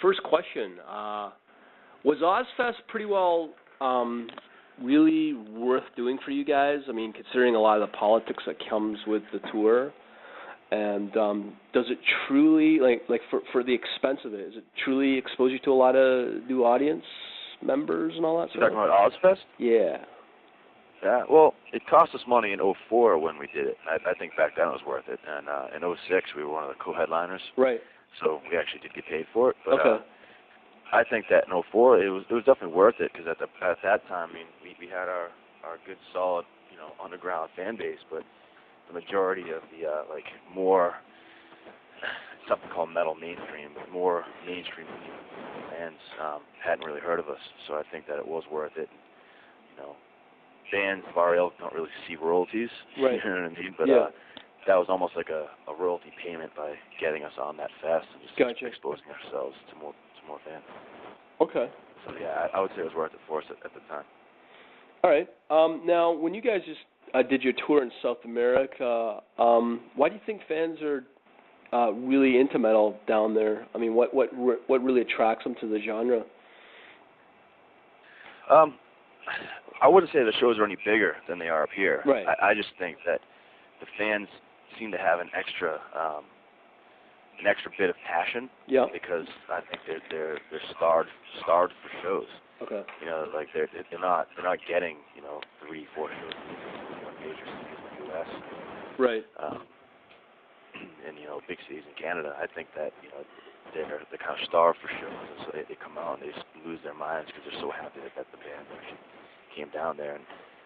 first question. Was Ozfest pretty well really worth doing for you guys? I mean, considering a lot of the politics that comes with the tour, and does it truly, like for the expense of it, does it truly expose you to a lot of new audience members and all that You're stuff? talking about Ozfest? Yeah. Yeah, well, it cost us money in '04 when we did it. I think back then it was worth it. And in '06 we were one of the co-headliners. Right. So we actually did get paid for it. But Okay. I think that in '04 it was definitely worth it because at that time, I mean, we had our good solid, underground fan base, but the majority of the more something called metal mainstream, but more mainstream fans hadn't really heard of us. So I think that it was worth it. Bands of our ilk don't really see royalties, right. You know what I mean? But yeah. That was almost like a royalty payment by getting us on that fest and just Gotcha. exposing ourselves to more fans. Okay. So yeah, I would say it was worth it for us at the time. All right. Now, when you guys just did your tour in South America, why do you think fans are really into metal down there? I mean, what really attracts them to the genre? I wouldn't say the shows are any bigger than they are up here. Right. I just think that the fans seem to have an extra bit of passion. Yeah. Because I think they're starved for shows. Okay. Like they're not getting 3-4 shows in major cities in the U.S. Right. And big cities in Canada. I think that they're kind of starved for shows, and so they come out and they just lose their minds because they're so happy that the band actually came down there. And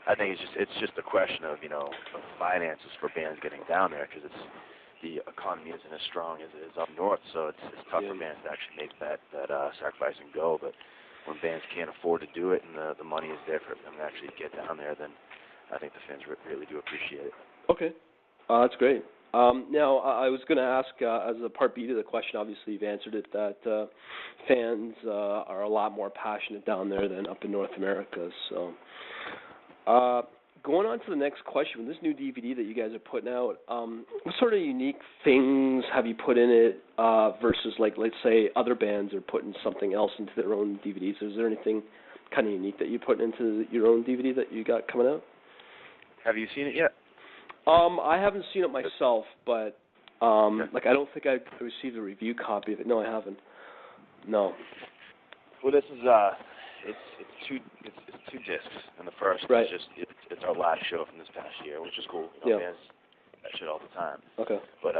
I think it's just a question of of finances for bands getting down there because the economy isn't as strong as it is up north, so it's tough for bands to actually make that sacrifice and go. But when bands can't afford to do it and the money is there for them to actually get down there, then I think the fans really do appreciate it. Okay, that's great. Now, I was going to ask, as a part B to the question, obviously you've answered it, that fans are a lot more passionate down there than up in North America. So, going on to the next question, with this new DVD that you guys are putting out, what sort of unique things have you put in it versus, let's say, other bands are putting something else into their own DVDs? Is there anything kind of unique that you put into your own DVD that you got coming out? Have you seen it yet? I haven't seen it myself, but I don't think I received a review copy of it. No, I haven't. No. Well, this is it's two discs, and the first right. is it's our last show from this past year, which is cool. Bands that shit all the time. Okay. But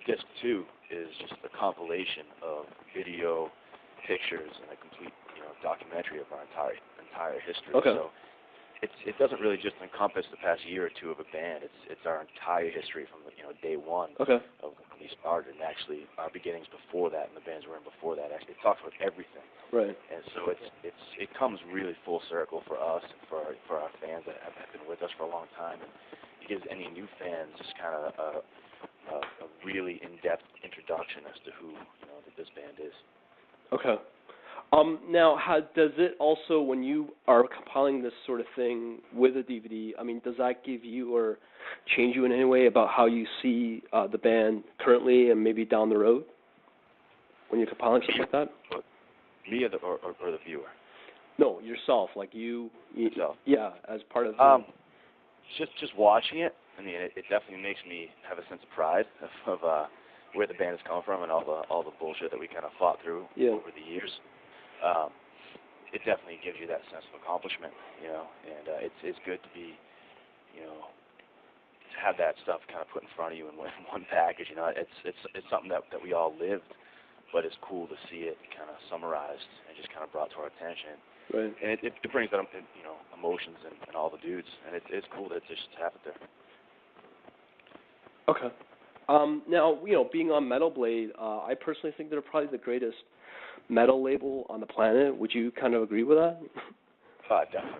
disc 2 is just a compilation of video, pictures, and a complete documentary of our entire history. Okay. So it doesn't really just encompass the past year or two of a band. It's our entire history from day one of when we started, and actually our beginnings before that, and the bands we're in before that. Actually, it talks about everything. Right. And so it comes really full circle for us and for our fans that have been with us for a long time, and it gives any new fans just kind of a really in-depth introduction as to who that this band is. Okay. Now, does it also, when you are compiling this sort of thing with a DVD, I mean, does that give you or change you in any way about how you see the band currently and maybe down the road when you're compiling something like that? Me or the viewer? No, yourself, like you. Yourself. Yeah, as part of. Just watching it. I mean, it definitely makes me have a sense of pride of where the band has come from and all the bullshit that we kind of fought through over the years. It definitely gives you that sense of accomplishment, and it's good to be, to have that stuff kind of put in front of you in one package. It's something that we all lived, but it's cool to see it kind of summarized and just kind of brought to our attention. Right. And it brings out emotions and all the dudes, and it's cool to just have it there. Okay. Now, being on Metal Blade, I personally think they're probably the greatest metal label on the planet. Would you kind of agree with that? Definitely.